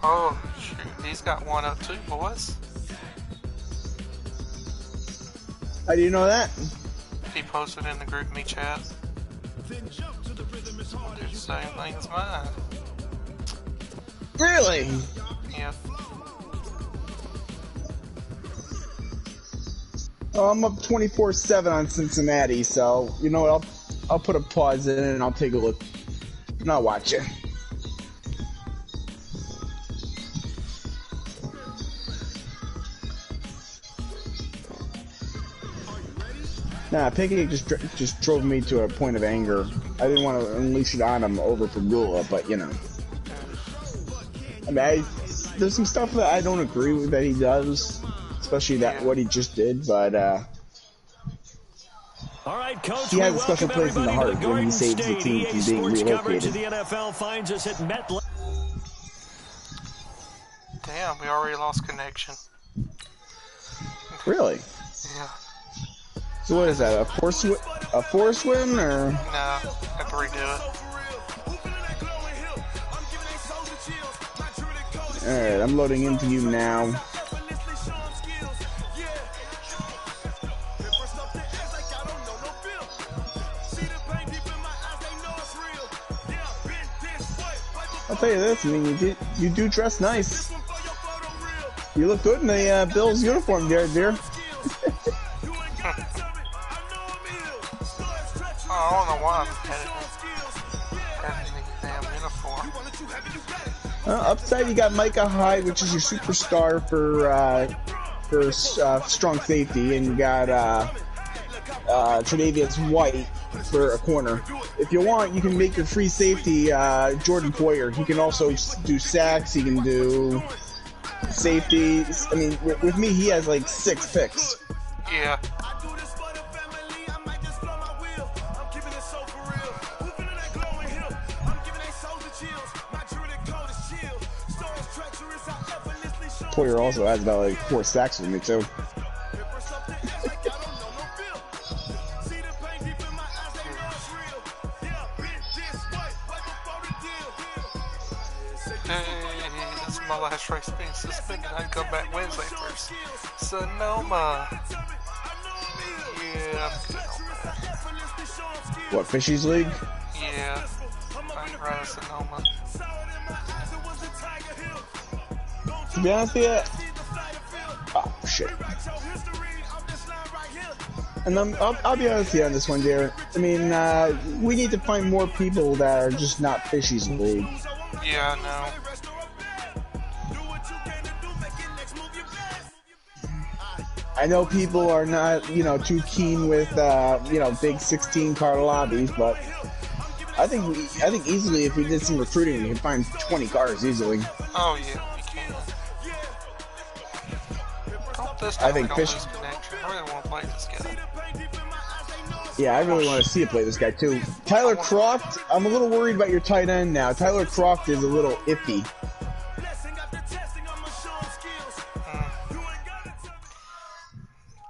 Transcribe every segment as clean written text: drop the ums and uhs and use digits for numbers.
Oh, shoot. He's got one up too, boys. How do you know that? He posted in the group me chat. Do the same thing as mine. Really? Yeah. Oh, I'm up 24/7 on Cincinnati, so you know what? I'll put a pause in and I'll take a look. And I'll watch it. Nah, Pickett just drove me to a point of anger. I didn't want to unleash it on him over Pagula, but you know. I mean, there's some stuff that I don't agree with that he does, especially what he just did, but all right, Coach, he has a special place in the heart when he saves the team from being relocated. The NFL finds us at MetLife. Damn, we already lost connection. Really? Yeah. So what is that? A force win or? No, I have to redo it. Alright, I'm loading into you now. I'll tell you this, I mean, you do dress nice. You look good in the Bills uniform there, dear. I don't know why I'm having the damn uniform. Upside, you got Micah Hyde, which is your superstar for strong safety, and you got Tre'Davious White for a corner. If you want, you can make your free safety Jordan Poyer. He can also do sacks. He can do safeties. I mean, with me, he has like 6 picks. Yeah. Poyer also has about like 4 sacks with me too. Hey, this is my last race being suspended. I can come back Wednesday first. Sonoma. Yeah, I'm good on that. What, Fishies League? Yeah. I can run a Sonoma. To be honest with you, oh shit. And I'll be honest with you on this one, dear. I mean, we need to find more people that are just not Fishies League. Yeah, I know. I know people are not, you know, too keen with, you know, big 16-car lobbies, but I think easily if we did some recruiting, we could find 20 cars easily. Oh yeah, we can. I think Fish. I really want to play this guy. Yeah, I really want to see you play this guy too. Tyler Croft, I'm a little worried about your tight end now. Tyler Croft is a little iffy.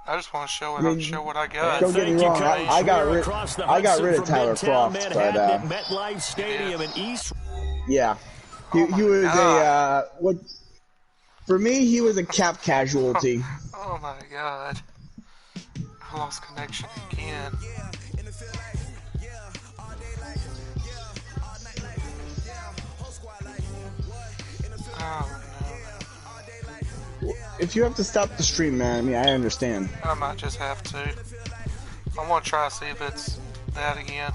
I just want to show what I got. Don't get me wrong, I got rid of Tyler Croft, but MetLife Stadium in East. Yeah, he was a what? For me, he was a cap casualty. Oh my god, I lost connection again. Oh no. If you have to stop the stream, man, I mean, I understand. I might just have to. I want to try to see if it's that again.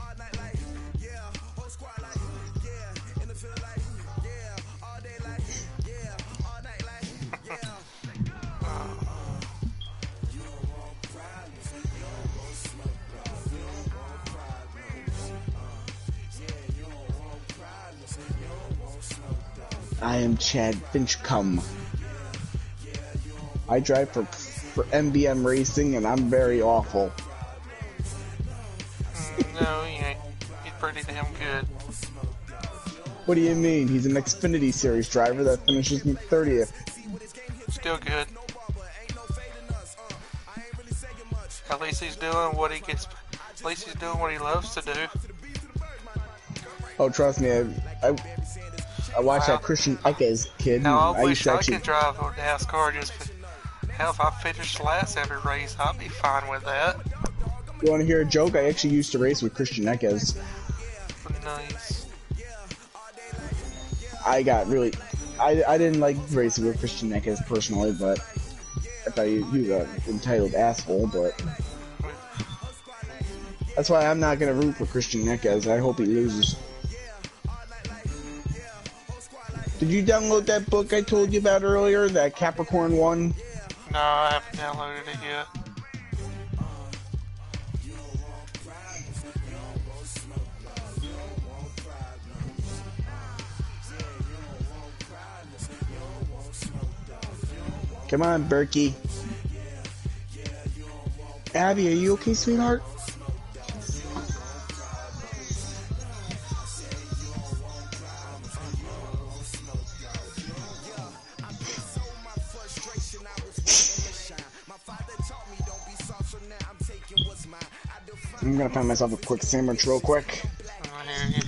I am Chad Finchcombe. I drive for MBM Racing, and I'm very awful. No, he ain't. He's pretty damn good. What do you mean? He's an Xfinity Series driver that finishes in 30th. Still good. At least he's doing what he gets. At least he's doing what he loves to do. Oh, trust me, I watched Wow. that Christian Eckes kid. Now I I used wish to I actually. could drive a NASCAR just for, hell, if I finished last every race, I'd be fine with that. You want to hear a joke? I actually used to race with Christian Eckes. Nice. I got really. I didn't like racing with Christian Eckes personally, but I thought he was an entitled asshole, but. That's why I'm not going to root for Christian Eckes. I hope he loses. Did you download that book I told you about earlier, that Capricorn one? No, I haven't downloaded it yet. Come on, Berkey. Abby, are you okay, sweetheart? I'm gonna find myself a quick sandwich real quick. I hear you.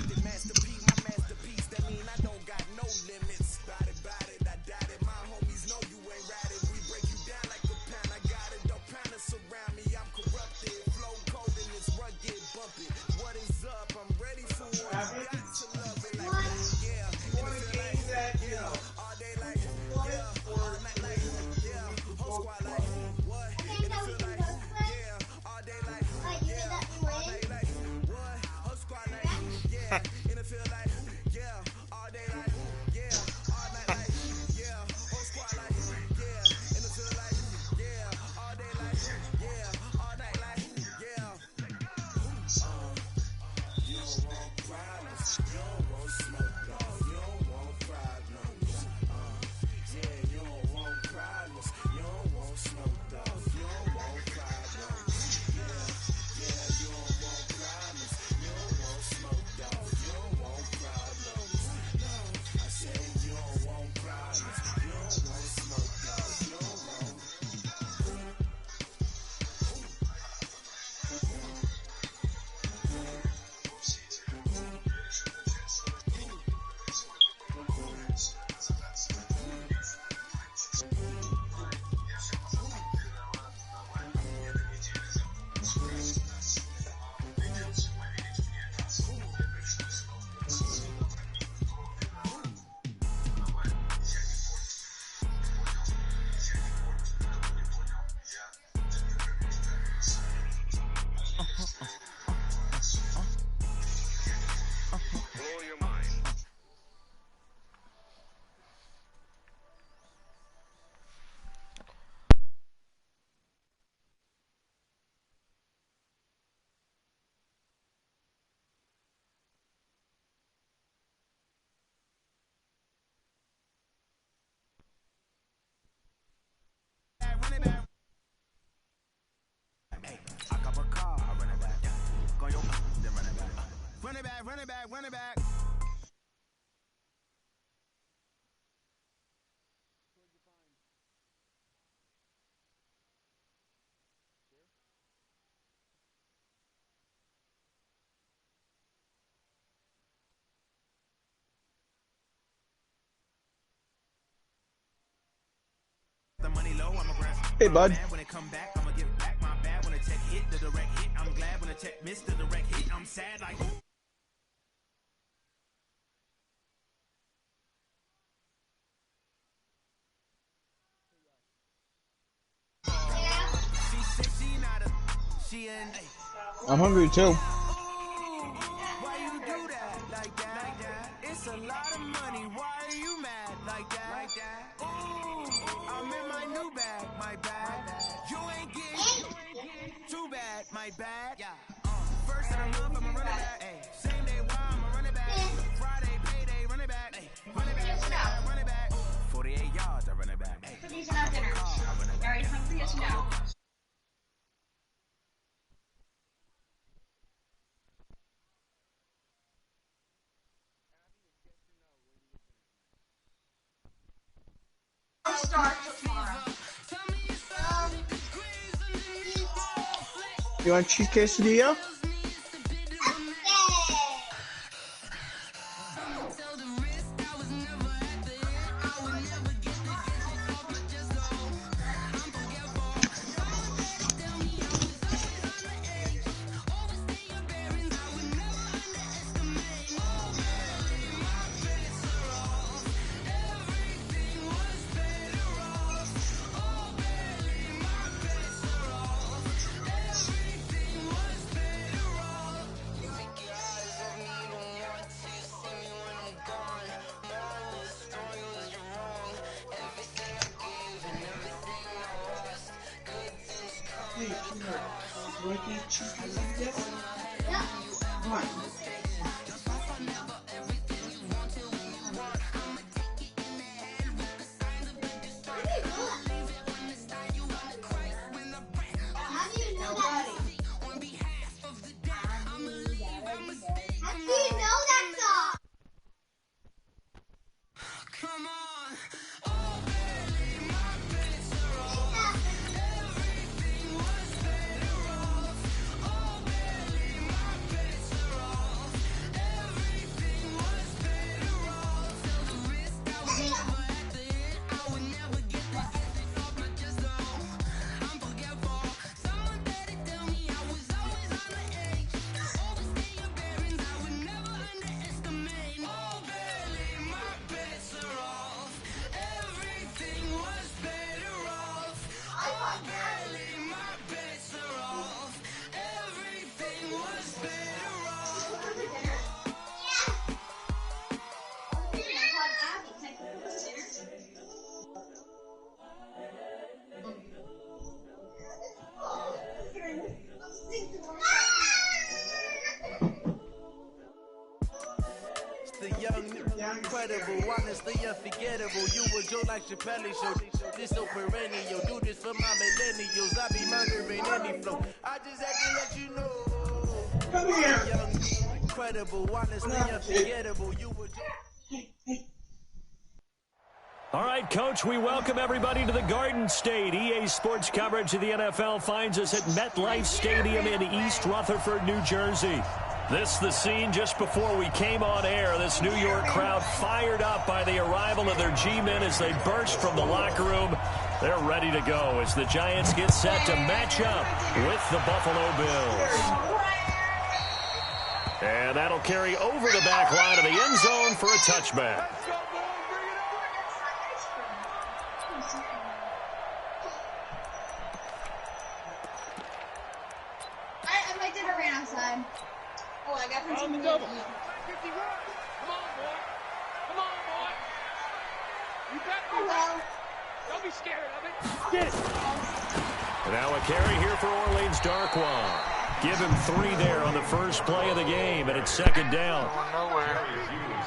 Run it back. The money low, I'm a grab. Hey, bud. When it come back, I'ma give back my bad. When a check hit, the direct hit. I'm glad when a check missed the direct hit. I'm sad like. I'm hungry too. Why you do that like that? It's a lot of money. Why are you mad like that? Ooh, I'm in my new bag, my bad. You ain't getting too bad, my bad. Yeah. First of the month, I'ma run it back. Ay. Same day, why I'ma run it back. Friday, payday, run it back. Ay. Run it back, run it back. 48 yards, I run it back. Ay. These are not dinner. Are you hungry? Yes or no? You want cheese quesadilla? Incredible, honestly unforgettable. You were Joe like Chappelle show. This so perennial. Do this for my millennials. I be murdering any flow. I just had to let you know. Come here. Incredible, honestly unforgettable. You were All right, Coach, we welcome everybody to the Garden State. EA Sports coverage of the NFL finds us at MetLife Stadium in East Rutherford, New Jersey. This the scene just before we came on air. This New York crowd fired up by the arrival of their G-men as they burst from the locker room. They're ready to go as the Giants get set to match up with the Buffalo Bills. And that'll carry over the back line of the end zone for a touchback. I did a ran outside. Oh, I got on the double. 51. Come on, boy. Come on, boy. You got me. Hello. Don't be scared of it. Get it. And now a carry here for Orleans Darkwa. Give him 3 there on the first play of the game, and it's second down.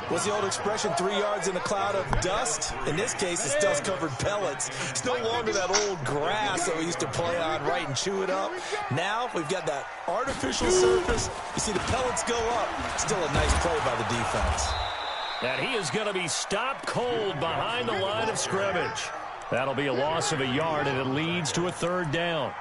What's the old expression, 3 yards in a cloud of dust? In this case, it's dust-covered pellets. It's no longer that old grass that we used to play on, right, and chew it up. Now we've got that artificial surface. You see the pellets go up. Still a nice play by the defense. And he is going to be stopped cold behind the line of scrimmage. That'll be a loss of a yard, and it leads to a third down.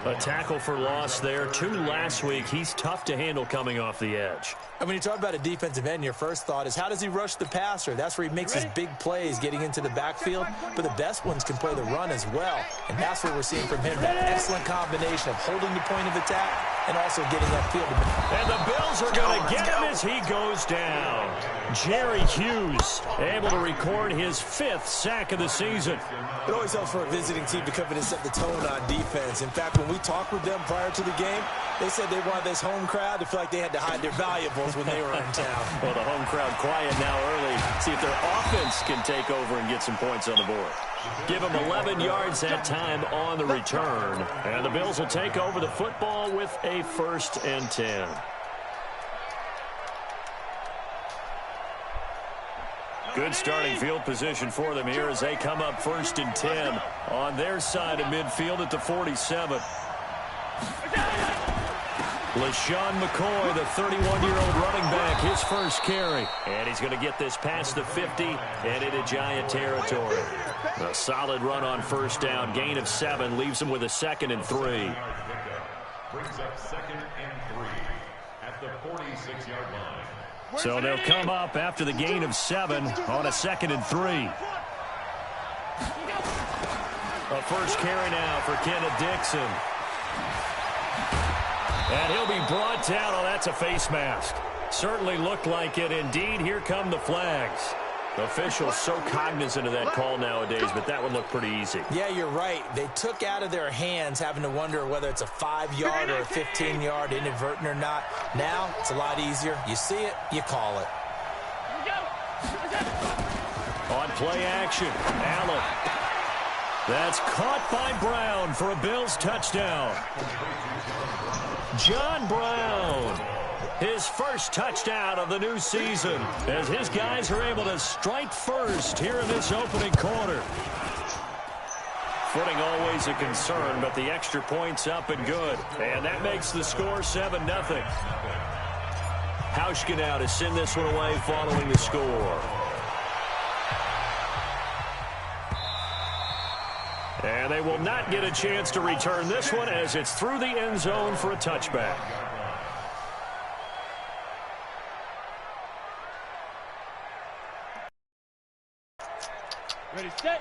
A tackle for loss there. 2 last week. He's tough to handle coming off the edge. And when you talk about a defensive end, your first thought is, how does he rush the passer? That's where he makes his big plays, getting into the backfield. But the best ones can play the run as well. And that's what we're seeing from him, that excellent combination of holding the point of attack and also getting upfield. And the Bills are going to get him as he goes down. Jerry Hughes able to record his 5th sack of the season. It always helps for a visiting team to come in and set the tone on defense. In fact, when we talked with them prior to the game, they said they wanted this home crowd to feel like they had to hide their valuables when they were in town. Well, the home crowd quiet now early. See if their offense can take over and get some points on the board. Give them 11 yards that time on the return. And the Bills will take over the football with a 1st and 10. Good starting field position for them here as they come up 1st and 10 on their side of midfield at the 47. LaShawn McCoy, the 31-year-old running back, his first carry. And he's going to get this past the 50 and into Giant territory. A solid run on first down. Gain of 7 leaves him with a 2nd and 3. Brings up 2nd and 3 at the 46-yard line. So they'll come up after the gain of 7 on a 2nd and 3. A first carry now for Kenneth Dixon. And he'll be brought down. Oh, that's a face mask. Certainly looked like it. Indeed, here come the flags. Officials so cognizant of that call nowadays, but that would look pretty easy. Yeah, you're right. They took out of their hands having to wonder whether it's a 5-yard or a 15-yard, inadvertent or not. Now, it's a lot easier. You see it, you call it. On play action, Allen. That's caught by Brown for a Bills touchdown. John Brown, his first touchdown of the new season, as his guys are able to strike first here in this opening quarter. Footing always a concern, but the extra point's up and good. And that makes the score 7-0. Hauschka now to send this one away following the score. And they will not get a chance to return this one as it's through the end zone for a touchback.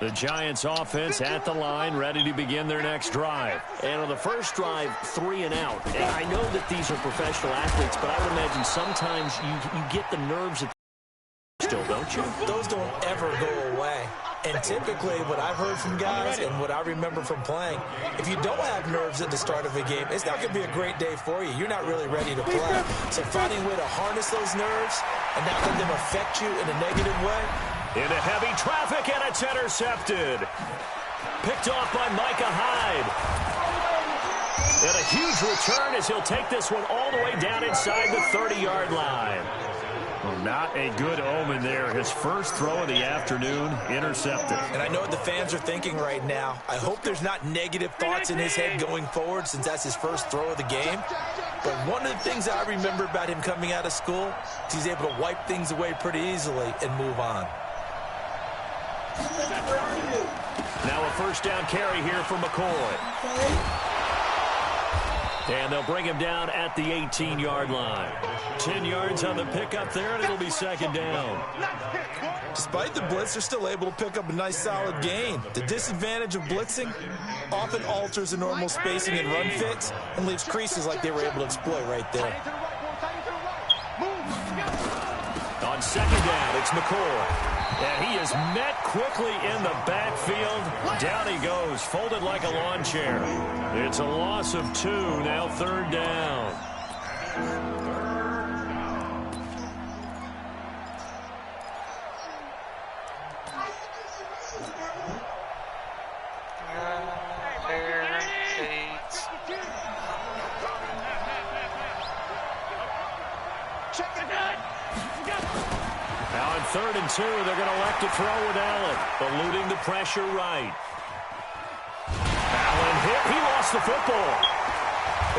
The Giants offense at the line, ready to begin their next drive. And on the first drive, 3 and out. And I know that these are professional athletes, but I would imagine sometimes you get the nerves still, don't you? Those don't ever go away. And typically what I've heard from guys and what I remember from playing, if you don't have nerves at the start of a game, it's not going to be a great day for you. You're not really ready to play. So finding a way to harness those nerves and not let them affect you in a negative way. Into heavy traffic, and it's intercepted. Picked off by Micah Hyde. And a huge return as he'll take this one all the way down inside the 30-yard line. Well, not a good omen there. His first throw of the afternoon, intercepted. And I know what the fans are thinking right now. I hope there's not negative thoughts in his head going forward since that's his first throw of the game. But one of the things I remember about him coming out of school is he's able to wipe things away pretty easily and move on. Now a first down carry here for McCoy. And they'll bring him down at the 18-yard line. 10 yards on the pickup there, and it'll be second down. Despite the blitz, they're still able to pick up a nice solid gain. The disadvantage of blitzing often alters the normal spacing and run fits and leaves creases like they were able to exploit right there. On second down, it's McCoy. And he is met quickly in the backfield. Down he goes, folded like a lawn chair. It's a loss of 2, now third down. Now on 3rd and 2, they're going to elect to throw with Allen, eluding the pressure right. Allen hit. He lost the football.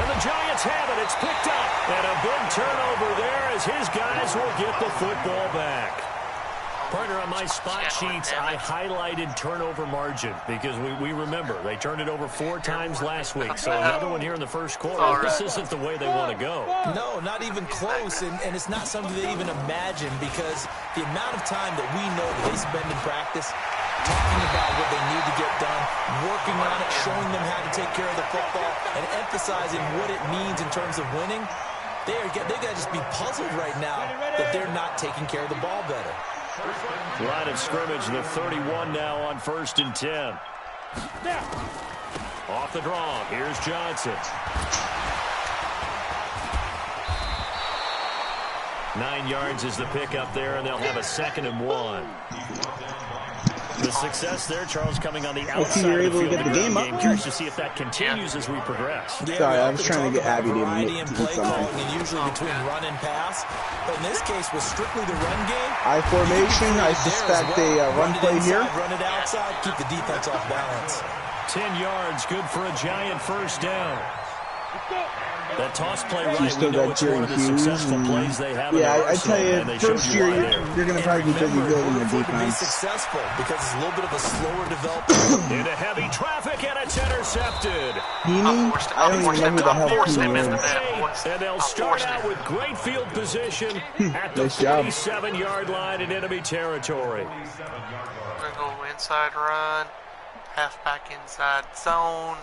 And the Giants have it. It's picked up. And a big turnover there as his guys will get the football back. Partner, on my spot sheets, I highlighted turnover margin because we remember they turned it over 4 times last week. So another one here in the first quarter. This isn't the way they want to go. No, not even close. And it's not something they even imagine because the amount of time that we know that they spend in practice talking about what they need to get done, working on it, showing them how to take care of the football, and emphasizing what it means in terms of winning, they got to just be puzzled right now that they're not taking care of the ball better. Line of scrimmage, the 31 now on 1st and 10. Off the draw, here's Johnson. 9 yards is the pickup there, and they'll have a 2nd and 1. The success there, Charles, coming on the outside you're of the able to field. get the game up. Curious to see if that continues as we progress. Yeah, sorry, I was trying to get Abby to variety in do play calling something. and usually between run and pass. But in this case, with strictly the run game, I formation, I suspect a run play here. Run it outside, keep the defense off balance. 10 yards, good for a Giant first down. That toss play right, still we know got it's one of the Jerry successful Hughes plays they have. Yeah, in I tell you, and they first showed year why there. you're going to probably be busy building your To be defense. successful because it's a little bit of a slower development. Into heavy traffic, and it's intercepted. Heaney? I don't even know who the hell Heaney is. And they'll start out with great field position at the Nice job. 47-yard line in enemy territory. We're going to go inside run, halfback inside zone.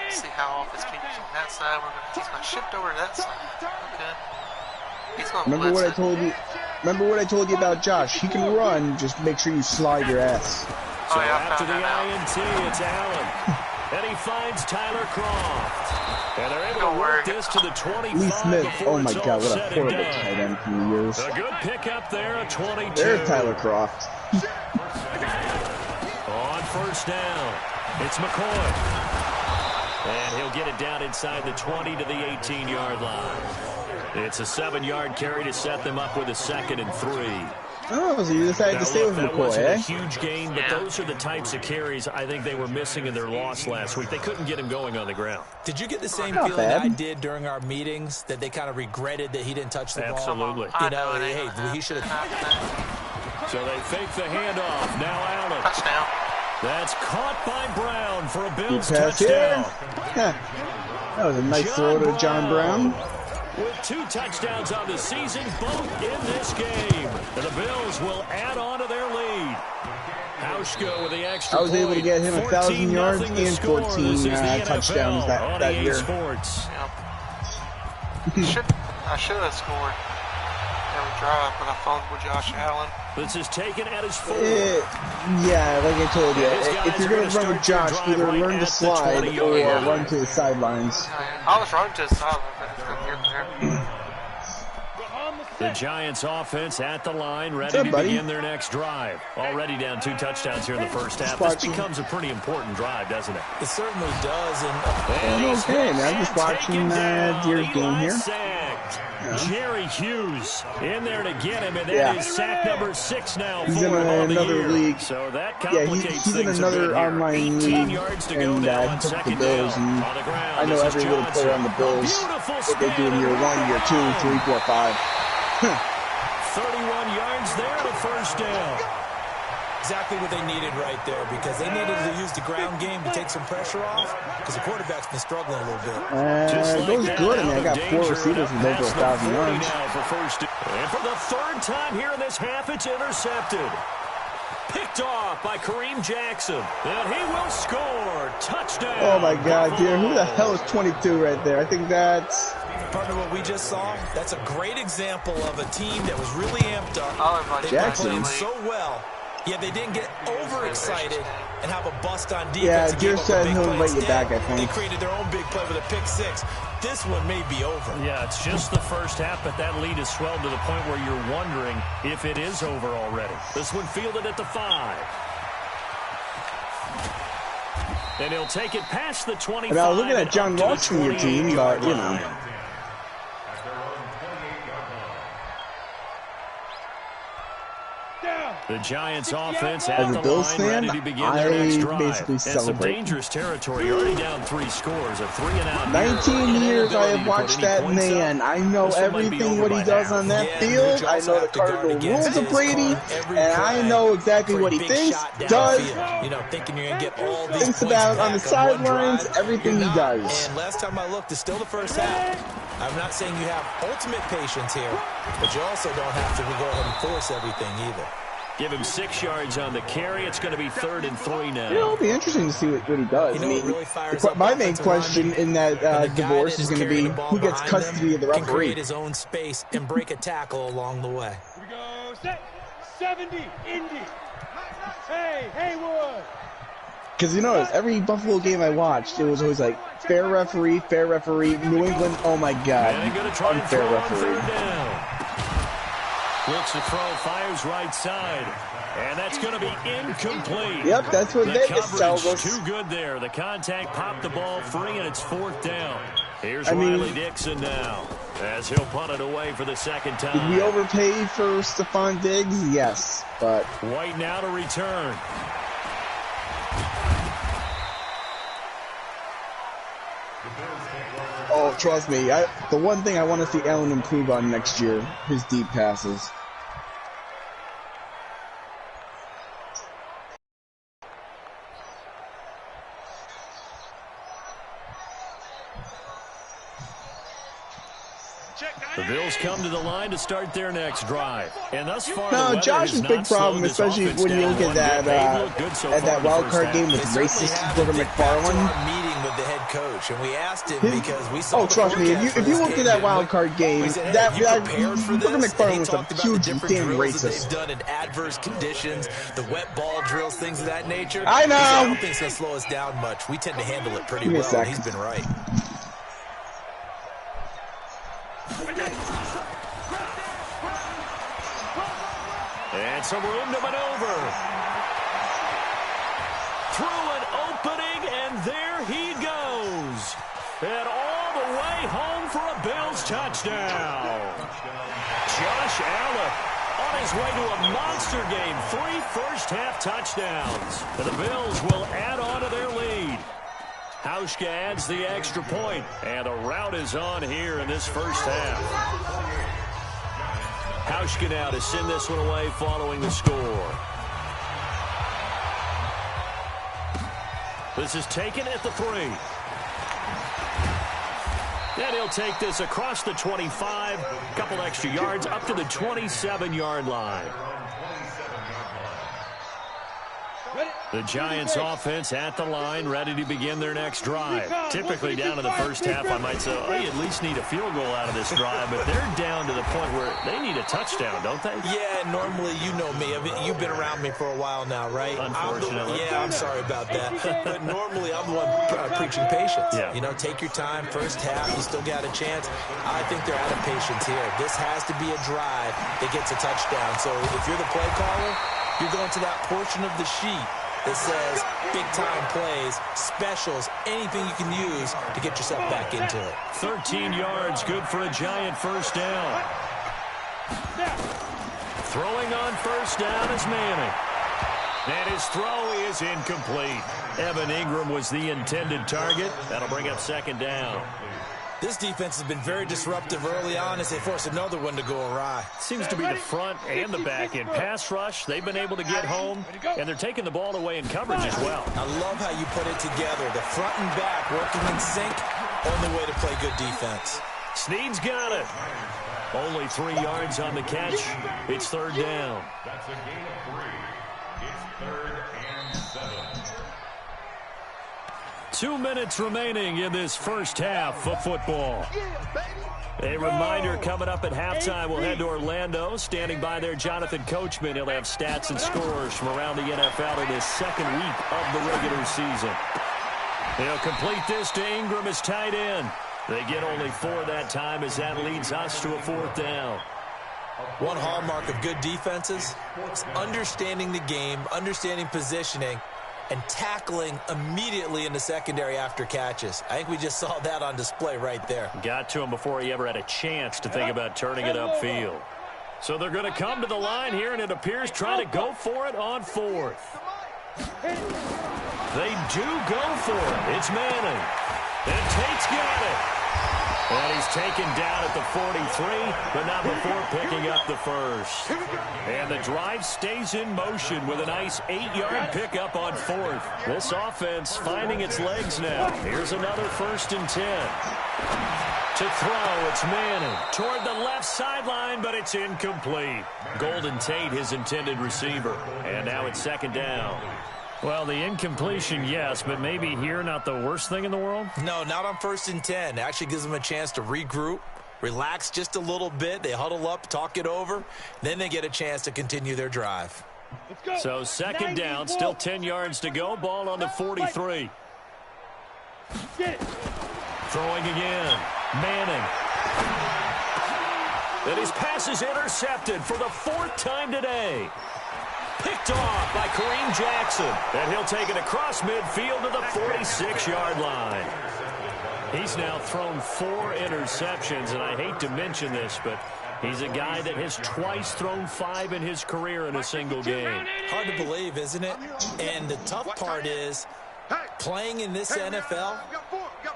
See how off his keeps on that side. He's going to shift over to that side. Okay. He's going to Remember what I told you? Remember what I told you about Josh? He can run, just make sure you slide your ass. So after the INT, it's Allen. And he finds Tyler Croft. And they're able to work this to the 25 Lee Smith, before oh my it's god, all what a said and horrible done. tight end for years. A good pickup there, a 22. There's Tyler Croft. On first down. It's McCoy. And he'll get it down inside the 20 to the 18-yard line. It's a 7-yard carry to set them up with a 2nd and 3. Oh, so you decided to stay with that McCoy, wasn't eh? a huge gain, but those are the types of carries I think they were missing in their loss last week. They couldn't get him going on the ground. Did you get the same Not feeling bad. I did during our meetings, that they kind of regretted that he didn't touch the ball? Absolutely. You know, hey, he should have. So they fake the handoff. Now Allen. Touchdown. That's caught by Brown for a Bills Pass touchdown. here. That was a nice throw to John Brown. With 2 touchdowns on the season, both in this game. And the Bills will add on to their lead. Hauschko with the extra I was able to get him 1,000 yards 14-0 and 14 touchdowns that EA year. Sports. Yep. I should have scored every drive, but I fumbled with Josh Allen. This is taken at his 4. Yeah, like I told you, if you're going to run with Josh, either learn to slide or run to the sidelines. I was running to the sideline, but it's going to get there. The Giants offense at the line, ready to begin their next drive. Already down 2 touchdowns here in the first half. This becomes a pretty important drive, doesn't it? It certainly does. I'm okay, man. I'm just watching your game here. Jerry Hughes in there to get him, and that is sack number 6 now He's for in him on the another year. league. So that Yeah, complicates he's in things another a bit here. online 18 league, yards to go and now he on took the 2nd Bills, down. and On the ground, I know this is every little player on the Bills, Beautiful what they do in year 1, year 2, 3, 4, 5. 31 yards there, the first down. Exactly what they needed right there, because they needed to use the ground game to take some pressure off, because the quarterback's been struggling a little bit. It goes good. I mean, I got 4 receivers with over 1,000 yards. Now for first, and for the 3rd time here in this half, it's intercepted. Picked off by Kareem Jackson, and he will score. Touchdown. Oh my God, dude! Who the hell is 22 right there? I think that's. Part of what we just saw, that's a great example of a team that was really amped up. They were playing so well, yet they didn't get overexcited and have a bust on defense. Yeah, Gear said he'll invite you back, I think. They created their own big play with a pick 6. This one may be over. Yeah, it's just the first half, but that lead has swelled to the point where you're wondering if it is over already. This one fielded at the 5. And he'll take it past the 25. And I was looking at John Walsh from your team, but, you know. The Giants offense at As the a Bills line, fan, ready to begin their next drive. basically And some celebrate. dangerous territory. You're already down 3 scores, a 3-and-out. 19 years I have watched that man. I know everything what he does on that field. I know the cardinal rules of Brady, and I know exactly what he thinks, does, You know, thinking you're going to get all these thinks points about on back the on one sidelines, drive. everything he You're not. does. And last time I looked, it's still the first half. I'm not saying you have ultimate patience here, but you also don't have to go ahead and force everything either. Give him 6 yards on the carry. It's going to be 3rd and 3 now. It'll be interesting to see what he does. You know, I mean, really fires up my main offensive question linemen, in that and the guy divorce that is going to carrying be the ball who gets behind custody of the them can referee. create his own space and break a tackle along the way. Here we go. Set. 70. Indy. Hey, Haywood. Because you notice, every Buffalo game I watched, it was always like, fair referee, New England, oh my God, unfair referee. Looks to throw, fires right side. And that's going to be incomplete. Yep, that's what Vegas tells coverage us. too good there. The contact popped the ball free, and it's 4th down. Here's Riley Dixon now, as he'll punt it away for the 2nd time. Did we overpay for Stephon Diggs? Yes, but... White now to return. Oh, trust me, the one thing I want to see Allen improve on next year, his deep passes. The Bills come to the line to start their next drive. And thus far, no, Josh's big problem, especially when you look at that wild card game with racist Booger McFarland. Meeting with the head coach, and we asked him because we saw. Oh, trust me, if you looked at that wild card game, that Booger McFarland was a huge damn racist. They've done in adverse conditions, the wet ball drills, things of that nature. I know. I don't think it's gonna slow us down much. We tend to handle it pretty well. And he's been right. And some room to maneuver. And all the way home for a Bills touchdown. Josh Allen on his way to a monster game. 3 first-half touchdowns. And the Bills will add on to their lead. Hauschka adds the extra point. And the rout is on here in this first half. Hauschka now to send this one away following the score. This is taken at the 3. And he'll take this across the 25, a couple extra yards, up to the 27-yard line. The Giants offense at the line, ready to begin their next drive. Typically down in the first half, I might say, oh, you at least need a field goal out of this drive, but they're down to the point where they need a touchdown, don't they? Yeah, normally, you know me. I mean, you've been around me for a while now, right? Unfortunately. I'm sorry about that. But normally, I'm the one preaching patience. Yeah. You know, take your time. First half, you still got a chance. I think they're out of patience here. This has to be a drive that gets a touchdown. So if you're the play caller, you're going to that portion of the sheet that says big-time plays, specials, anything you can use to get yourself back into it. 13 yards, good for a Giant first down. Throwing on first down is Manning. And his throw is incomplete. Evan Ingram was the intended target. That'll bring up second down. This defense has been very disruptive early on as they force another one to go awry. Seems to be the front and the back end. Pass rush, they've been able to get home, and they're taking the ball away in coverage as well. I love how you put it together. The front and back working in sync, only way to play good defense. Snead's got it. Only 3 yards on the catch. It's third down. That's a gain of 3. It's 3rd and 7. 2 minutes remaining in this first half of football. A reminder coming up at halftime, we'll head to Orlando. Standing by there, Jonathan Coachman. He'll have stats and scores from around the NFL in his second week of the regular season. They'll complete this to Ingram as tight end. They get only 4 that time as that leads us to a 4th down. One hallmark of good defenses is understanding the game, understanding positioning, and tackling immediately in the secondary after catches. I think we just saw that on display right there. Got to him before he ever had a chance to think about turning it upfield. So they're going to come to the line here, and it appears trying to go for it on 4th. They do go for it. It's Manning. And Tate's got it. And he's taken down at the 43, but not before picking up the first. And the drive stays in motion with a nice 8-yard pickup on 4th. This offense finding its legs now. Here's another 1st and 10. To throw, it's Manning toward the left sideline, but it's incomplete. Golden Tate, his intended receiver. And now it's 2nd down. Well, the incompletion, yes, but maybe here not the worst thing in the world? No, not on 1st and 10. It actually gives them a chance to regroup, relax just a little bit. They huddle up, talk it over. Then they get a chance to continue their drive. So 2nd down, still 10 yards to go. Ball on the 43. Throwing again. Manning. And his pass is intercepted for the 4th time today. Picked off by Kareem Jackson. And he'll take it across midfield to the 46-yard line. He's now thrown 4 interceptions, and I hate to mention this, but he's a guy that has twice thrown 5 in his career in a single game. Hard to believe, isn't it? And the tough part is, playing in this NFL,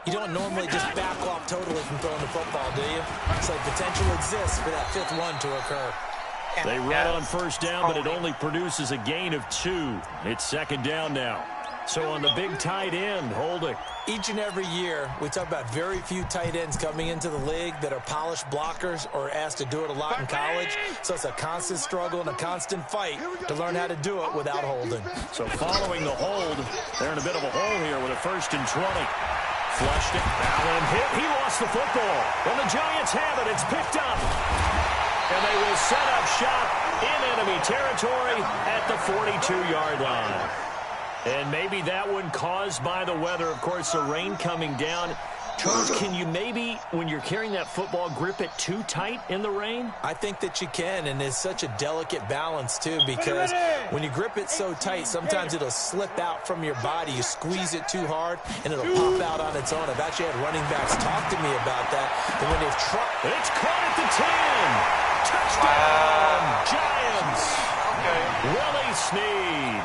you don't normally just back off totally from throwing the football, do you? So potential exists for that 5th one to occur. They run on 1st down, but it only produces a gain of 2. It's 2nd down now. So on the big tight end, Holding. Each and every year, we talk about very few tight ends coming into the league that are polished blockers or asked to do it a lot in college. So it's a constant struggle and a constant fight to learn how to do it without holding. So following the hold, they're in a bit of a hole here with a 1st and 20. Flushed it, Allen hit. He lost the football. And the Giants have it. It's picked up. And they will set up shop in enemy territory at the 42-yard line. And maybe that one caused by the weather. Of course, the rain coming down Coach, can you maybe, when you're carrying that football, grip it too tight in the rain? I think that you can, and it's such a delicate balance, too, because when you grip it so tight, sometimes it'll slip out from your body. You squeeze it too hard, and it'll pop out on its own. I've actually had running backs talk to me about that. And when they've tried... It's caught at the 10. Touchdown, Giants. Okay. Willie Snead.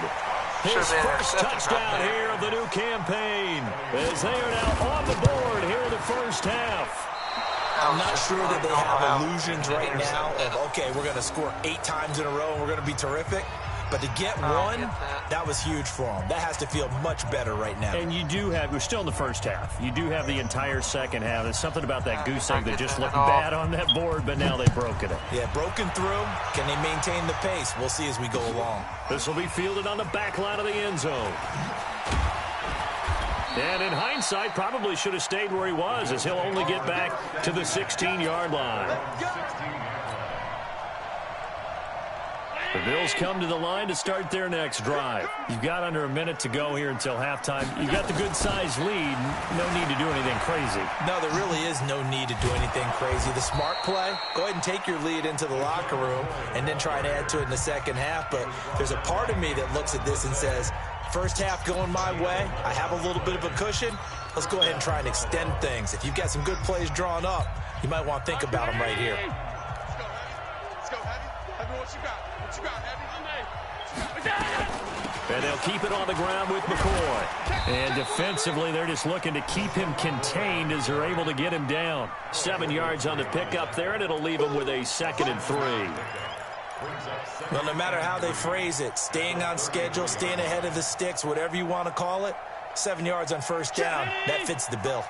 His first touchdown here of the new campaign, as they are now on the board here in the first half. I'm not sure that they have illusions right now of, okay, we're going to score 8 times in a row and we're going to be terrific. But to get one, that was huge for them. That has to feel much better right now. And you do have, we're still in the first half. You do have the entire second half. There's something about that goose egg that just looked bad on that board, but now they've broken it. Yeah, broken through. Can they maintain the pace? We'll see as we go along. This will be fielded on the back line of the end zone. And in hindsight, probably should have stayed where he was, as he'll only get back to the 16-yard line. The Bills come to the line to start their next drive. You've got under a minute to go here until halftime. You've got the good-sized lead. No need to do anything crazy. No, there really is no need to do anything crazy. The smart play, go ahead and take your lead into the locker room and then try to add to it in the second half. But there's a part of me that looks at this and says, first half going my way, I have a little bit of a cushion. Let's go ahead and try and extend things. If you've got some good plays drawn up, you might want to think about them right here. Let's go, Heavy. Heavy, what you got? What you got, Heavy? And they'll keep it on the ground with McCoy. And defensively, they're just looking to keep him contained as they're able to get him down. 7 yards on the pickup there, and it'll leave him with a 2nd and 3. Well, no matter how they phrase it, staying on schedule, staying ahead of the sticks, whatever you want to call it, 7 yards on first down, that fits the bill.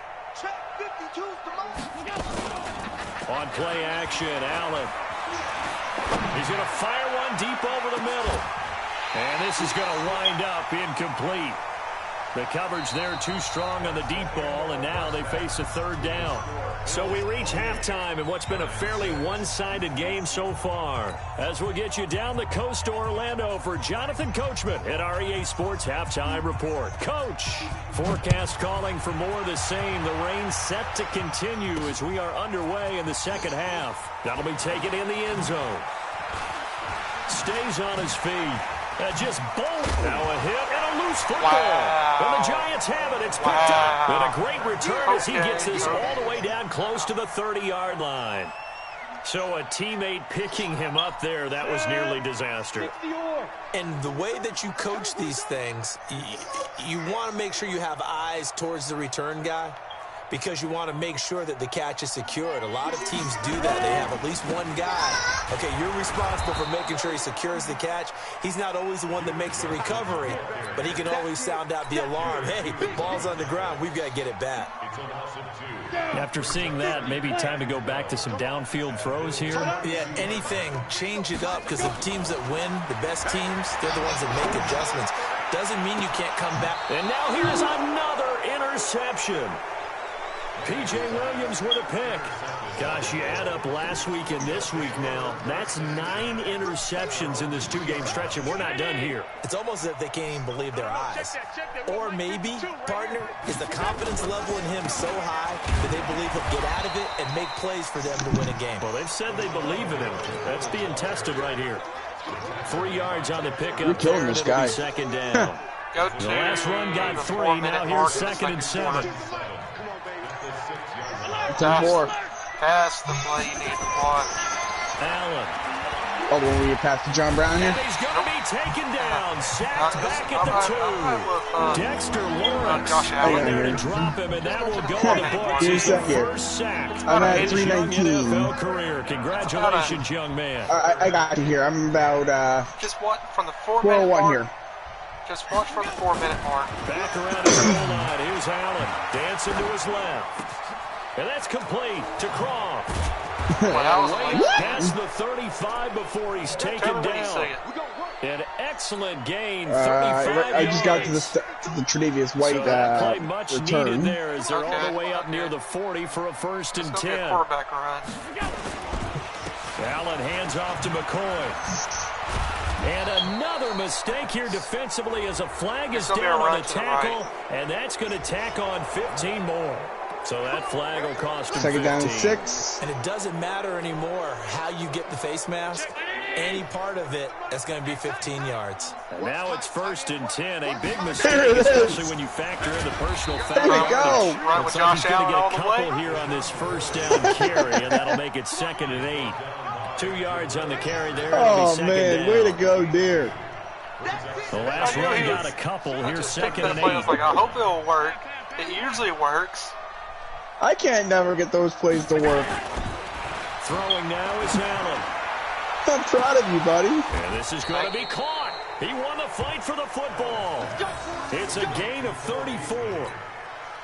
On play action, Allen. He's going to fire one deep over the middle. And this is going to wind up incomplete. The coverage there too strong on the deep ball, and now they face a 3rd down. So we reach halftime in what's been a fairly one-sided game so far. As we'll get you down the coast to Orlando for Jonathan Coachman at our EA Sports Halftime Report. Coach, forecast calling for more of the same. The rain set to continue as we are underway in the second half. That'll be taken in the end zone. Stays on his feet. Just bolt. Now a hit and a loose football. And the Giants have it. It's picked up. And a great return as he gets this all the way down close to the 30-yard line. So a teammate picking him up there, that was nearly disaster. And the way that you coach these things, you want to make sure you have eyes towards the return guy, because you want to make sure that the catch is secured. A lot of teams do that. They have at least one guy. Okay, you're responsible for making sure he secures the catch. He's not always the one that makes the recovery, but he can always sound out the alarm. Hey, the ball's on the ground. We've got to get it back. After seeing that, maybe time to go back to some downfield throws here. Yeah, anything. Change it up, because the teams that win, the best teams, they're the ones that make adjustments. Doesn't mean you can't come back. And now here's another interception. P.J. Williams with a pick. Gosh, you add up last week and this week now. That's 9 interceptions in this 2-game stretch, and we're not done here. It's almost as if they can't even believe their eyes. Or maybe, partner, is the confidence level in him so high that they believe he'll get out of it and make plays for them to win a game. Well, they've said they believe in him. That's being tested right here. 3 yards on the pickup. You're killing this guy. 2nd down. The last run got 3. Now here's 2nd and 7. 10-4. Pass the play you need to block. Allen. Oh, the one we passed to John Brown here? And he's going to be taken down. Sacked back at the 2. Dexter Lawrence there to drop him, and that will go on the books. He's the first sack I'm at in his young 319. NFL career. Congratulations, young man. I got you here. I'm about Just watch from the 4-minute 401 mark. here. Just watch from the 4-minute mark. Back around his goal line. Here's Allen dancing to his left. And that's complete to Croft. Past the 35 before he's taken down. An excellent gain, 35 I just got to the Tre'Davious White play much return. needed there as they're all the way up near the 40 for a 1st and 10. Quarterback run. Allen hands off to McCoy. And another mistake here defensively as a flag is down on the tackle, and that's going to tack on 15 more. So that flag will cost him 2nd down and 15. 6. And it doesn't matter anymore how you get the face mask. Any part of it, that's going to be 15 yards. And now it's 1st and 10. A big mistake, There it is. especially when you factor in the personal foul. There we go. Right with Looks like Josh he's going to Allen get a all the couple way. here on this 1st down carry, and that'll make it 2nd and 8. 2 yards on the carry there. It'll Oh, be 2nd man. down. Way to go, dear. The last run got a couple. Here's Just picked 2nd that and play. I 8. was like, I hope it'll work. It usually works. I can't never get those plays to work. Throwing now is Allen. I'm proud of you, buddy. And this is going to be caught. He won the fight for the football. It's a gain of 34.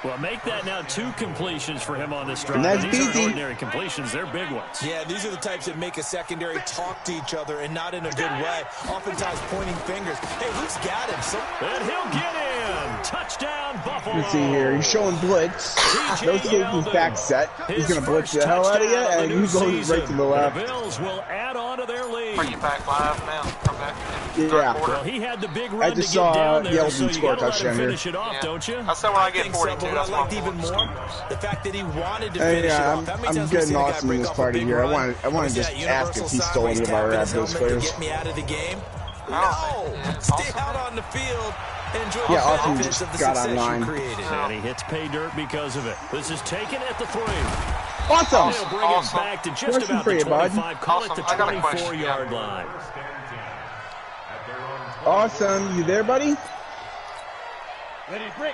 Well, make that now 2 completions for him on this drive. And that's These aren't easy. ordinary completions. They're big ones. Yeah, these are the types that make a secondary talk to each other and not in a good way. Oftentimes pointing fingers. Hey, who's got him? And he'll get in. Touchdown, Buffalo. Let's see here. He's showing blitz. Those his back set. He's going to blitz the hell out of you, and you go right to the left. The Bills will add on to their lead. Are you back live now? From back in Yeah. third quarter? Well, he had the big run just to get saw down there, Yeldon so you score a got to let him touchdown here. finish it off, Yeah. don't you? I said when I get think so, 42, but what that's I my liked even more, the fact that he wanted to Hey, finish it yeah, off. How many I'm times we've getting seen a guy lost in break this off a party big here. I run? want to Is just that ask if universal he stole sideways any of our tap in his Raptors helmet to players. get me out of the game? Oh, No! yeah, Stay Austin. out on the field and enjoy Yeah, the Austin benefits just of the got success online. you created. And he hits pay dirt because of it. This is taken at the 3. Awesome. He'll bring Awesome. it back to just Question about for the you, bud. 25. Call it Awesome. the I got a question, 24-yard line. Awesome. You there, buddy?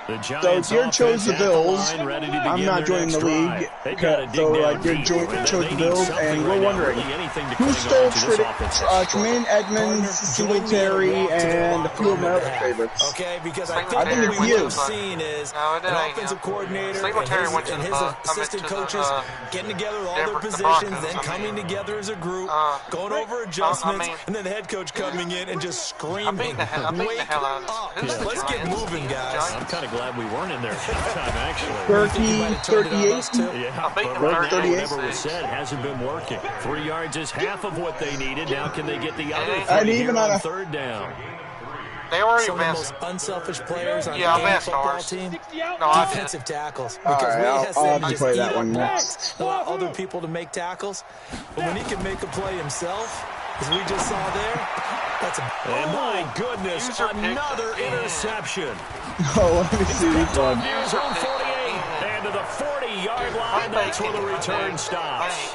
The Giants Deere chose the offense at Bills. line, ready to begin I'm not their joining next the league. drive. They've got to dig So down Deere deep. chose They the need Bills, something and right we're now, wondering really anything to who cling stole on to this offense. Tremaine Edmonds, CJ Terry, and a few of my other favorites. Okay, because I I think think it's what you. we've seen is No, it an ain't offensive him. coordinator Singletary went to and the his I meant assistant to the, coaches getting together all their Denver- the positions, Broncos, then I coming mean. together as a group, going over I adjustments, mean- and then the head coach coming in and just I'm beating screaming, the hell out wake of this. up. Who's the Let's get Giants? moving, The guys. Giants? I'm kind of glad we weren't in there at halftime, actually. Berkey, 38. Yeah, I beat but them right now, 38. whatever was said hasn't been working. 3 yards is half of what they needed. Now can they get the other And 3 even here on on a- 3rd down? They already Some of the missed. most unselfish players on Yeah, any I missed football ours. team. No, I did. Defensive tackles. All Because right, we I'll has have them to just play eat that up one blocks, next. allow other people to make tackles. But when he can make a play himself, as we just saw there, that's a... And my goodness, User picked another again. interception. Oh, let me see this one. Near zone 48 and to the 40-yard line. That's where the return stops.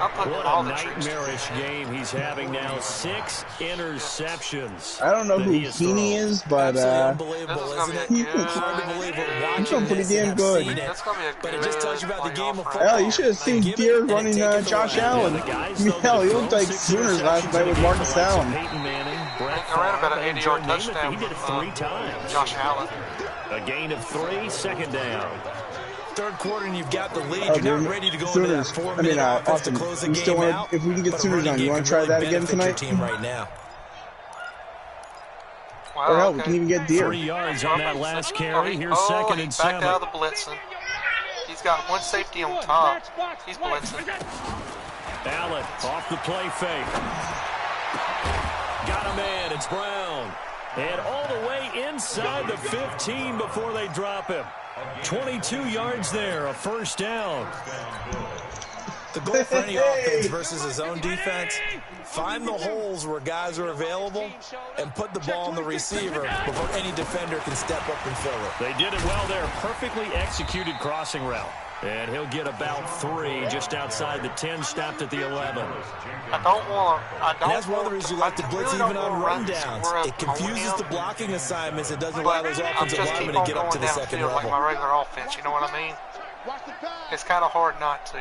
I'm putting What all a the troops. nightmarish game. He's having now 6 interceptions. I don't know that who he has Heaney thrown. is, but Absolutely unbelievable, This is gonna isn't be it? a good Hard to believe we're game. watching He's pretty this damn and have good. seen it. That's gonna be a But it just tells you about the game of playoff football. hell, you should have seen Give it Deere and running take it Josh away. Allen. The guys, I mean, though, hell, that he have looked thrown like 6 Sooners last interceptions night with against Marcus the likes of Allen. Peyton Manning, Brett I ran about Favre, an and 80-yard Joe Namath. touchdown. He did it 3 times. Josh Allen. A gain of 3, 2nd down. Third quarter and you've got the lead. Oh, You're dude, not ready to go into that Sooners. 4-minute offense to Austin, close the you still game wanna- out. if we can get but a Sooners running on, you game wanna can try really that again benefit your tonight? team right now. Wow, Or hell, okay. we can even get Deere. 3 yards on that last carry. Here's Oh, 2nd he and backed 7. out of the blitzing. He's got one safety on top. He's blitzing. Allen off the play fake. Got a man. It's Brown. And all the way inside the 15 before they drop him. 22 yards there, a 1st down. The goal for any offense versus his own defense, find the holes where guys are available and put the ball on the receiver before any defender can step up and fill it. They did it well there. Perfectly executed crossing route. And he'll get about 3 just outside the 10, stopped at the 11. I don't want to. And that's one of the reasons you like to blitz even on rundowns. It It confuses the blocking assignments. It doesn't allow But those I'm offensive just keep linemen on to get up going to the second downfield like level. my regular offense. You know what I mean? It's kind of hard not to.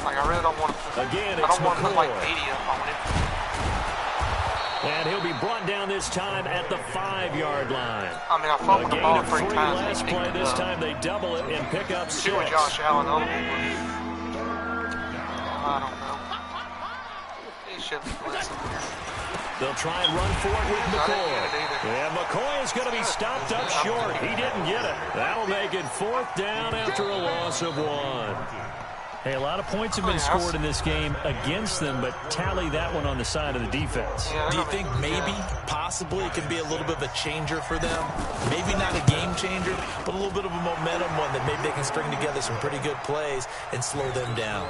Like I really don't want to. Again, I it's don't want to put like McCoy. 80 up on it. And he'll be brought down this time at the 5-yard line. I mean, I A fumbled the gain ball of 3 3 times. last and he play. picked it This up. time they double it and pick up 6. See what Josh Allen on. I don't know. He should be blitzing. They'll try and run for it with I didn't McCoy. get it either. And McCoy is going to be stopped up short. He didn't get it. That'll make it 4th down after a loss of 1. Hey, a lot of points have been scored in this game against them, but tally that one on the side of the defense. Yeah, Do you think maybe, possibly, possibly it can be a little bit of a changer for them. Maybe not a game changer, but a little bit of a momentum one that maybe they can string together some pretty good plays and slow them down.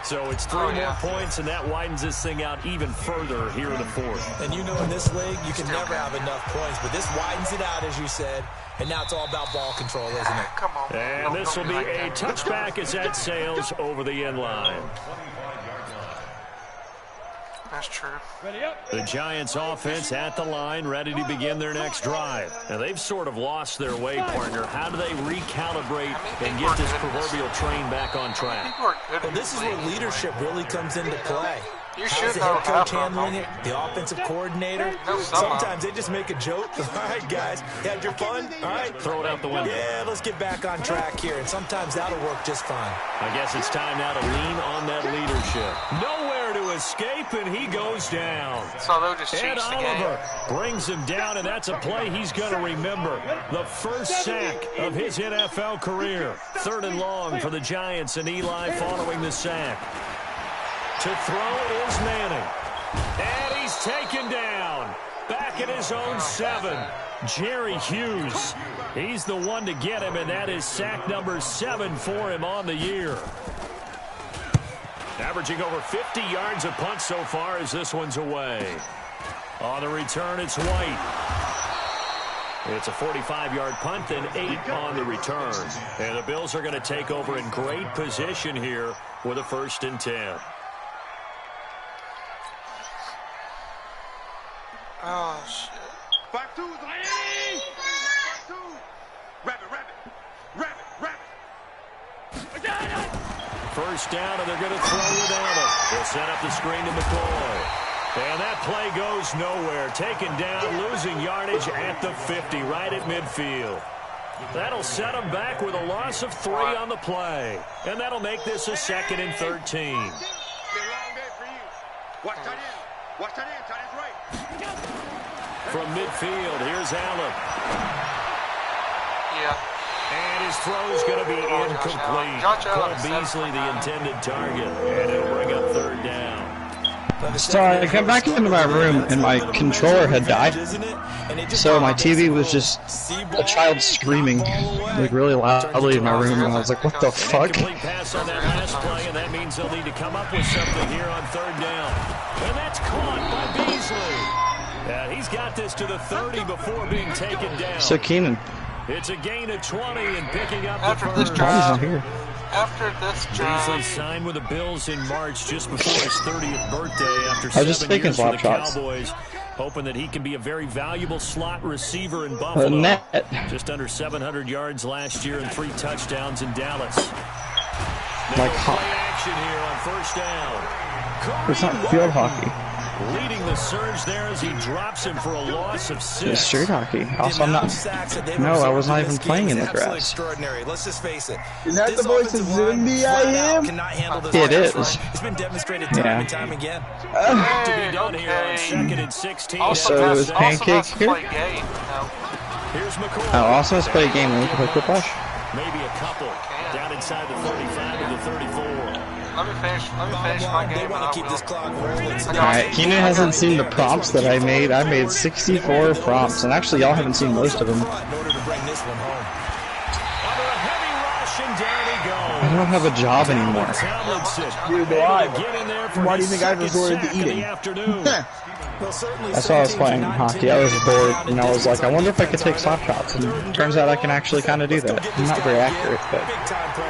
So it's 3 more points, and that widens this thing out even further here in the fourth. And you know in this league, you can never have enough points, but this widens it out, as you said, and now it's all about ball control, isn't it? Come on. And this will be a touchback as that sails over the end line. That's true. The Giants offense at the line, ready to begin their next drive. Now, they've sort of lost their way, partner. How do they recalibrate and get this proverbial train back on track? Well, this is where leadership really comes into play. You How's should the know head coach how. handling it? The offensive coordinator? Sometimes they just make a joke. All right, guys, you had your fun? All right. Throw it out the window. Yeah, let's get back on track here, and sometimes that'll work just fine. I guess it's time now to lean on that leadership. Nowhere to escape, and he goes down. So they'll just Ed change the Oliver game. brings him down, and that's a play he's going to remember. The first sack of his NFL career. 3rd and long for the Giants, and Eli following the sack. To throw is Manning. And he's taken down. Back at his own 7. Jerry Hughes. He's the one to get him, and that is sack number 7 for him on the year. Averaging over 50 yards a punt so far as this one's away. On the return, it's White. It's a 45-yard punt, then 8 on the return. And the Bills are going to take over in great position here with a 1st and 10. Oh, shit. 5-2 is the Miami! 5-2! Rabbit. I got it! 1st down, and they're going to throw without it. They'll set up the screen to McCoy. And that play goes nowhere. Taken down, losing yardage at the 50, right at midfield. That'll set them back with a loss of 3 on the play. And that'll make this a 2nd and 13. It's been a long day for you. Watch tight end. Watch tight end. Tight end's right. From midfield, here's Allen. Yeah. And his throw's going to be incomplete. Cole Beasley, the intended target. And it'll bring up 3rd down. So I came back into my room and my controller had died. So my TV was just a child screaming like really loudly in my room, and I was like, what the fuck? Complete pass on that last play, and that means they'll need to come up with something here on 3rd down. And that's caught by Beasley. Yeah, he's got this to the 30 before being taken down. So Keenan. It's a gain of 20 and picking up After the this first. drive, Not here. after this drive, Beasley signed with the Bills in March just before his 30th birthday after I was just 7 taking years for the slap shots. Cowboys, hoping that he can be a very valuable slot receiver in Buffalo. Net. Just under 700 yards last year and 3 touchdowns in Dallas. Like Play action here on 1st down. It's not field hockey. Leading the surge there as he drops him for a loss of 6. It's street hockey. Also, I'm not. No, I was not even playing in the grass. Extraordinary. Let's just face it. Isn't that the voice of Zimby I am? Cannot handle this. It is. It's been demonstrated time and time again. To be done here on 2nd and 16. So it was pancake here? play game. No. Here's McCoy. Oh, also let's play a game and we can play quick rush. Maybe a couple down inside the 35 to the 34. Let me finish my game. They want to keep this clock rolling. Alright, Keenan hasn't seen the prompts that I made. I made 64 prompts, and actually y'all haven't seen most of them. In order to bring this one home. Under a heavy rush, and down he goes. I don't have a job anymore. Neither do I. Get in there for Why do you his think I second resorted to sack of the eating? afternoon. That's why I was playing hockey. I was bored, and I was like, I wonder if I could take slap shots. And turns out I can actually kind of do that. I'm not very accurate, but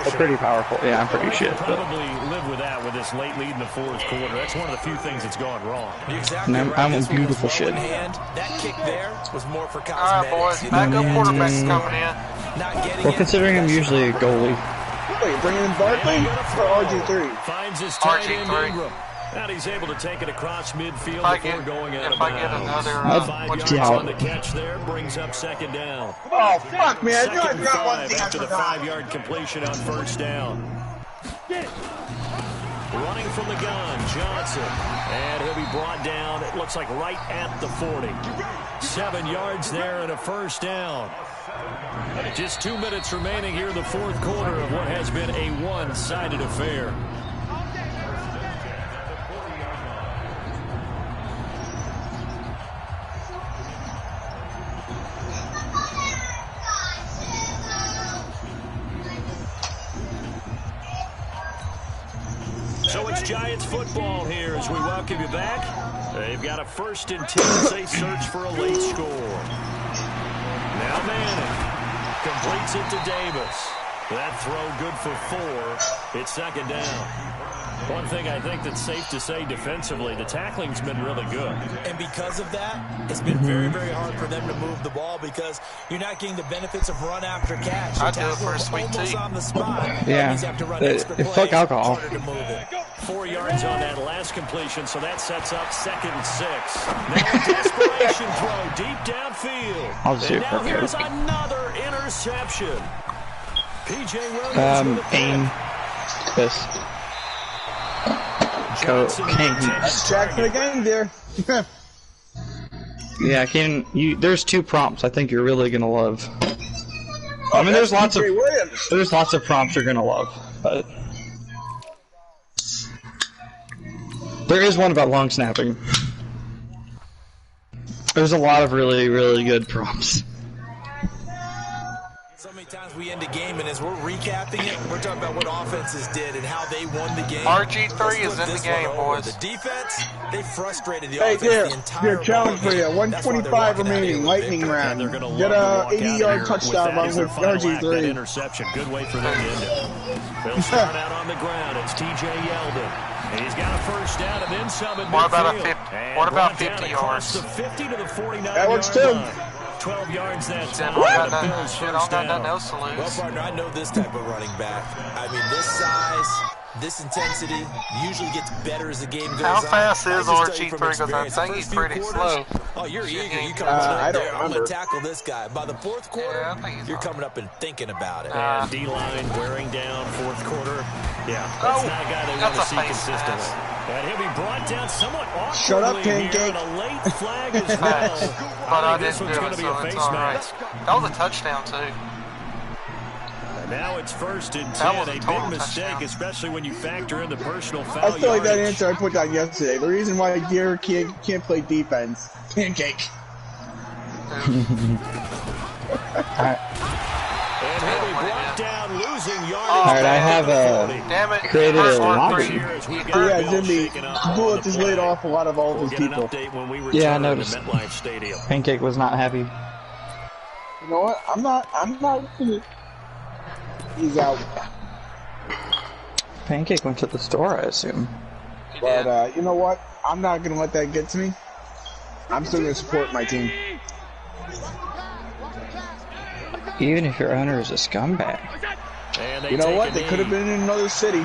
I'm pretty powerful. Yeah, I'm pretty shit. But Probably live with that with this late lead in the 4th quarter. That's one of the few things that's gone wrong. and I'm a beautiful shit. That kick there was more for All right, boys. cosmetics. Backup quarterback's coming in. Not getting Well, it. considering I'm usually a goalie. Wait, bringing in Barkley or RG3? Finds his tight end RG3. Ingram. And he's able to take it across midfield If I before get- going out if of I get bounds. another, 5 what yards you- on the catch there brings up 2nd down. Oh, fuck, man. I knew I 2nd and forgot one 5 thing I after the forgot. 5-yard completion on 1st down. Running from the gun, Johnson. And he'll be brought down, it looks like right at the 40. 7 yards there and a 1st down. Just 2 minutes remaining here in the 4th quarter of what has been a one-sided affair. it's football here as we welcome you back. They've got a 1st and 10 as they search for a late score. Now Manning completes it to Davis. That throw good for 4. It's 2nd down. One thing I think that's safe to say defensively, the tackling's been really good. And because of that, it's been very, very hard for them to move the ball because you're not getting the benefits of run after catch. I do it for a sweet tea. On the spot. Yeah, it fuck alcohol. 4 yards on that last completion, so that sets up 2nd and 6. Now a desperation throw deep downfield. I'll see and it now for here's you. another interception. P.J. Williams aim this. That's Jack for the game there. Yeah, there's 2 prompts I think you're really gonna love. I mean, there's lots of prompts you're gonna love, but there is one about long snapping. There's a lot of really, really good prompts. So many times we end a game, and as we're recapping it, we're talking about what offenses did and how they won the game. RG3 is in the game, boys. The defense, they frustrated the Hey, offense the here, entire challenge for you. game. 125 remaining, lightning round. Get a 80-yard touchdown run with RG3. Interception. Good way for them to end it. They'll start out on the ground. It's T.J. Yeldon. He's got a 1st down and then some in What about midfield. what about 50 yards? The 50 to the 49 That works too. 12 yards that time. Don't got nothing else to Well, lose. partner, I know this type of running back. I mean, this size, this intensity usually gets better as the game goes on. How fast is I just tell you RG3? from Because I experience, think the he's first few pretty quarters, slow. Oh, you're eager. You come I up don't there. I'm going remember. to tackle this guy. By the 4th quarter, Yeah, I think he's you're on. coming up and thinking about it. And D-line wearing down 4th quarter. Yeah, that's not a guy they want to that's a see face consistently. mask. And he'll be brought down somewhat awkwardly Shut up, here, Pancake. and a late flag as well. But I think this didn't one's do going it, to be so a it's face alright. mask. That was a touchdown, too. And now it's 1st and That 10. was A a big total mistake, touchdown. especially when you factor in the personal foul I feel like that yardage. answer I put down yesterday. The reason why Gear can't play defense. Pancake. And he'll be brought down, losing yardage. Alright, I have Damn it. created a lobby. Yeah, Jimmy, Bullet just laid off a lot of all of his people. Yeah, I noticed. Pancake was not happy. You know what? I'm not. He's out. Pancake went to the store, I assume. But you know what? I'm not gonna let that get to me. I'm still gonna support my team. Even if your owner is a scumbag. You know what? They could have been in another city.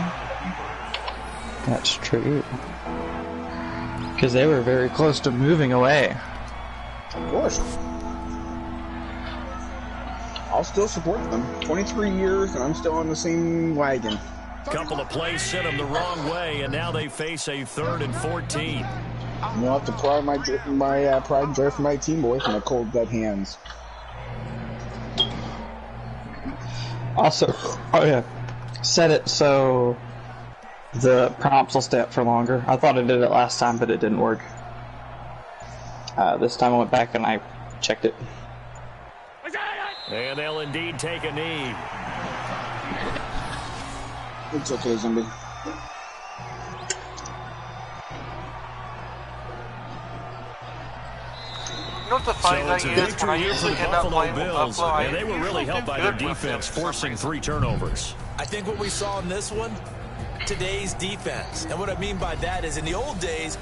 That's true. Because they were very close to moving away. Of course. I'll still support them. 23 years and I'm still on the same wagon. Couple of plays sent them the wrong way, and now they face a 3rd and 14. I'll have to pride my pride and joy for my team away from the cold dead hands. Also, oh yeah, set it so the prompts will stay up for longer. I thought I did it last time, but it didn't work. This time I went back and I checked it. And they'll indeed take a knee. It's okay, Zombie. You know what the funny So it's thing a is? When I victory here for usually the end up Buffalo playing with Bills, Buffalo, and they were really helped by their good with them defense, for some forcing reason. 3 turnovers. I think what we saw in this one, today's defense. And what I mean by that is in the old days,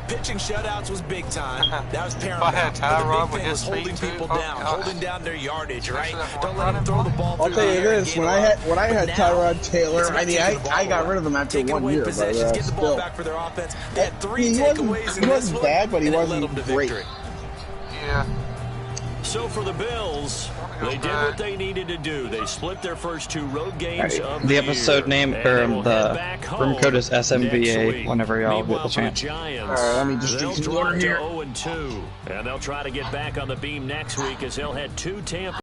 pitching shutouts was big time. That was paramount. had But the Tyrod big with thing his was holding feet, too. people Oh, down, God. holding down their yardage, right? Especially that Don't one let them throw the ball I'll through tell the you air and this: gain when a I lot. had But Tyrod now, Taylor, it's about I mean, taking the ball I got away, rid of him after taking 1 away year, but possessions, get the ball still. back for their offense. They had 3 He takeaways in this wasn't one, bad, but he and it led wasn't them to great. victory. Yeah. So for the Bills, they did what they needed to do. They split their first 2 road games of The episode name, and or they will head the back room code is home next SMVA week. whenever y'all get Meanwhile, the for the chance. Giants, Alright, let me just they'll drink some drop water to here. 0-2, and they'll try to get back on the beam next week as they'll head to Tampa.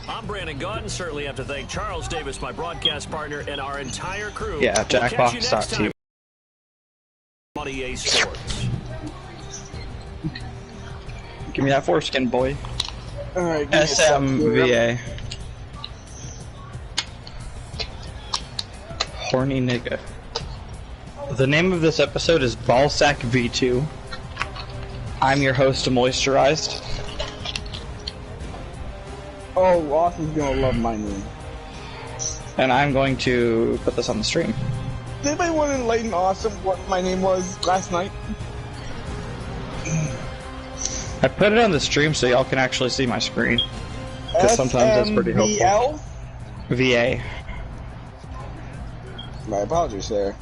I'm Brandon Gaudin. Certainly have to thank Charles Davis, my broadcast partner, and our entire crew. Yeah, We'll catch you next Jackbox.tv. time on EA Sports. Give me that foreskin, boy. Alright, give me a sec here. SMVA. horny nigga. The name of this episode is Ballsack V2. I'm your host, Moisturized. Oh, Austin's gonna love my name. And I'm going to put this on the stream. Did anybody want to enlighten Austin what my name was last night? I put it on the stream so y'all can actually see my screen. Because sometimes that's pretty helpful. SMVL? VA. My apologies, sir.